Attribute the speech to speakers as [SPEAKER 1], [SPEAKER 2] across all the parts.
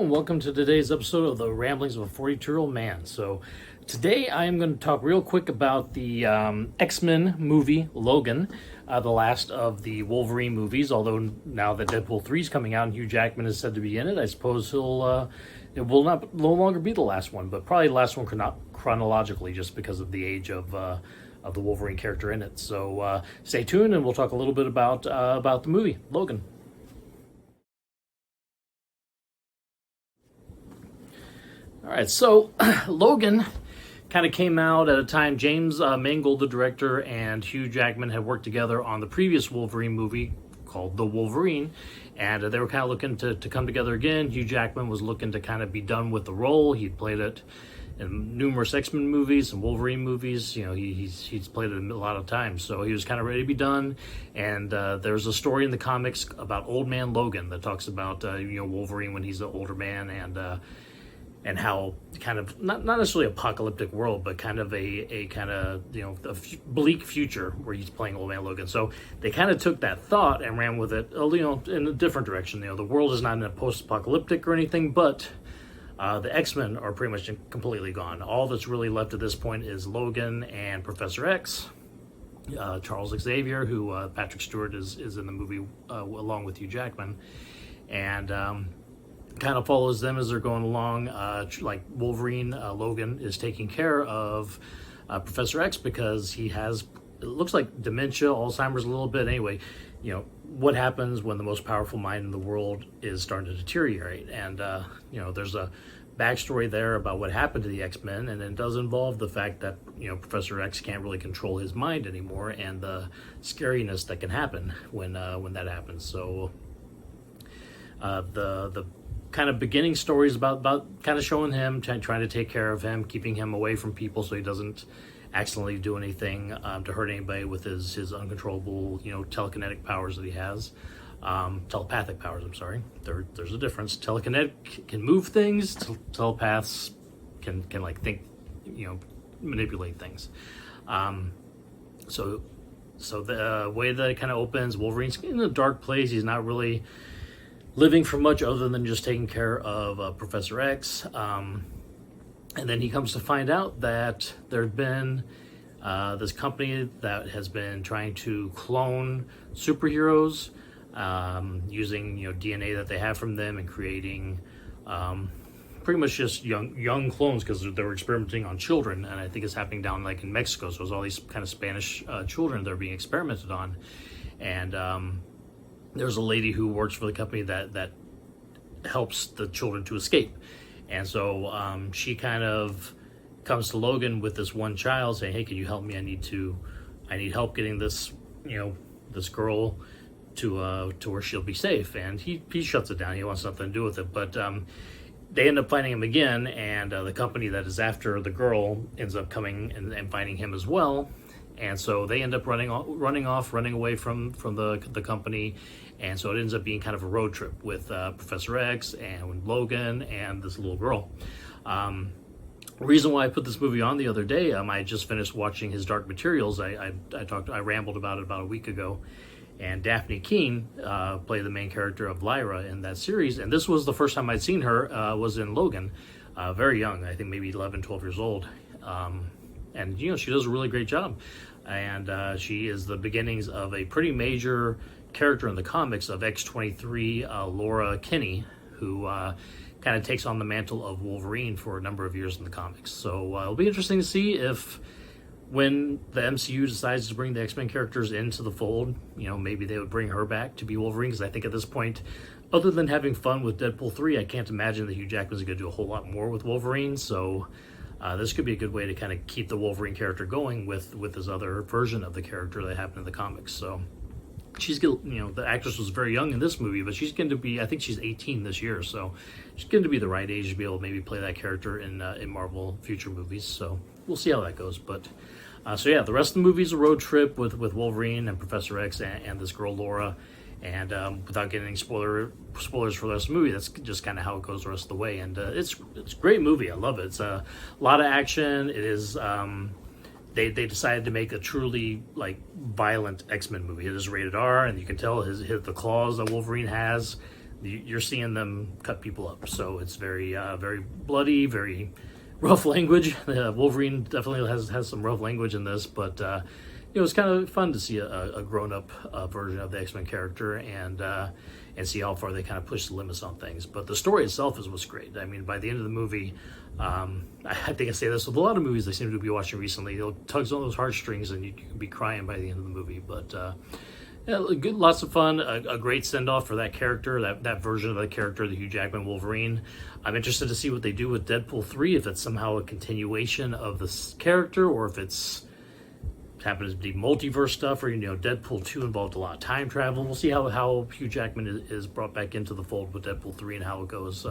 [SPEAKER 1] and welcome to today's episode of the Ramblings of a 42-Year-Old Man. So today I am going to talk real quick about the X-Men movie, Logan, the last of the Wolverine movies, although now that Deadpool 3 is coming out and Hugh Jackman is said to be in it, I suppose it will no longer be the last one, but probably the last one chronologically just because of the age of the Wolverine character in it. So stay tuned and we'll talk a little bit about the movie, Logan. All right, so Logan kind of came out at a time James Mangold, the director, and Hugh Jackman had worked together on the previous Wolverine movie called The Wolverine, and they were kind of looking to come together again. Hugh Jackman was looking to kind of be done with the role. He'd played it in numerous X-Men movies and Wolverine movies. You know, he's played it a lot of times, so he was kind of ready to be done. And there's a story in the comics about Old Man Logan that talks about Wolverine when he's an older man, and how kind of not necessarily apocalyptic world, but kind of a kind of bleak future where he's playing Old Man Logan. So they kind of took that thought and ran with it, in a different direction. The world is not in a post-apocalyptic or anything, but the X-Men are pretty much completely gone. All that's really left at this point is Logan and Professor X, Charles Xavier, who Patrick Stewart is in the movie along with Hugh Jackman, and kind of follows them as they're going along. Like Wolverine, Logan is taking care of Professor X because he has, it looks like dementia, Alzheimer's a little bit. Anyway, what happens when the most powerful mind in the world is starting to deteriorate? And, there's a backstory there about what happened to the X-Men, and it does involve the fact that, Professor X can't really control his mind anymore, and the scariness that can happen when that happens. So the kind of beginning stories about kind of showing him, trying to take care of him, keeping him away from people so he doesn't accidentally do anything to hurt anybody with his uncontrollable, telekinetic powers that he has. Telepathic powers, I'm sorry. There's a difference. Telekinetic can move things. Telepaths can like think, manipulate things. So the way that it kind of opens, Wolverine's in a dark place. He's not really living for much other than just taking care of Professor X. And then he comes to find out that there's been this company that has been trying to clone superheroes using DNA that they have from them and creating pretty much just young clones, because they were experimenting on children, and I think it's happening down like in Mexico. So there's all these kind of Spanish children that are being experimented on, and there's a lady who works for the company that helps the children to escape. And so she kind of comes to Logan with this one child saying, hey, can you help me? I need help getting this, this girl to where she'll be safe. And he shuts it down. He wants nothing to do with it. But they end up finding him again, and the company that is after the girl ends up coming and finding him as well. And so they end up running away from the company, and so it ends up being kind of a road trip with Professor X and Logan and this little girl. Reason why I put this movie on the other day, I just finished watching his Dark Materials. I rambled about it about a week ago, and Dafne Keen played the main character of Lyra in that series, and this was the first time I'd seen her was in Logan, very young, I think maybe 11, 12 years old. And, she does a really great job. And she is the beginnings of a pretty major character in the comics of X-23, Laura Kinney, who kind of takes on the mantle of Wolverine for a number of years in the comics. So it'll be interesting to see if, when the MCU decides to bring the X-Men characters into the fold, maybe they would bring her back to be Wolverine, because I think at this point, other than having fun with Deadpool 3, I can't imagine that Hugh Jackman's going to do a whole lot more with Wolverine. So this could be a good way to kind of keep the Wolverine character going with this other version of the character that happened in the comics. So she's the actress was very young in this movie, but she's going to be, I think she's 18 this year, so she's going to be the right age to be able to maybe play that character in Marvel future movies. So we'll see how that goes. But the rest of the movie is a road trip with Wolverine and Professor X and this girl Laura. And without getting any spoilers for the rest of the movie, that's just kind of how it goes the rest of the way. And it's a great movie. I love it. It's a lot of action. It is. They decided to make a truly violent X-Men movie. It is rated R, and you can tell the claws that Wolverine has. you're seeing them cut people up. So it's very very bloody, very rough language. Wolverine definitely has some rough language in this, but it's kind of fun to see a grown-up version of the X-Men character, and see how far they kind of push the limits on things. But the story itself is what's great. I mean, by the end of the movie, I think I say this with a lot of movies I seem to be watching recently, it tugs on those heartstrings and you can be crying by the end of the movie. But good, lots of fun, a great send-off for that character, that version of the character, the Hugh Jackman Wolverine. I'm interested to see what they do with Deadpool 3, if it's somehow a continuation of this character, or if it's happens to be multiverse stuff, or Deadpool 2 involved a lot of time travel. We'll see how Hugh Jackman is brought back into the fold with Deadpool 3 and how it goes.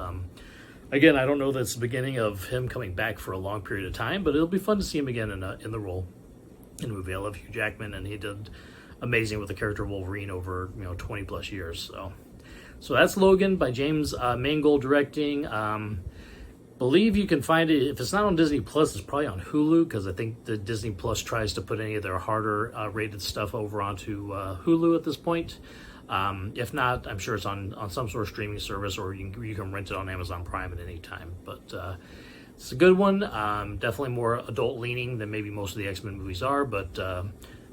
[SPEAKER 1] Again, I don't know that it's the beginning of him coming back for a long period of time, but it'll be fun to see him again in the role in the movie. I love Hugh Jackman, and he did amazing with the character of Wolverine over 20 plus years. So that's Logan by James Mangold directing. Believe you can find it, if it's not on Disney Plus, it's probably on Hulu, because I think the Disney Plus tries to put any of their harder rated stuff over onto Hulu at this point. If not, I'm sure it's on some sort of streaming service, or you can rent it on Amazon Prime at any time. But it's a good one. Definitely more adult leaning than maybe most of the X-Men movies are, but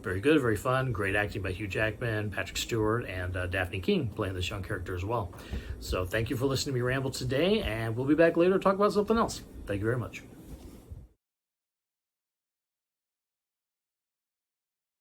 [SPEAKER 1] very good, very fun. Great acting by Hugh Jackman, Patrick Stewart, and Dafne Keen playing this young character as well. So thank you for listening to me ramble today, and we'll be back later to talk about something else. Thank you very much.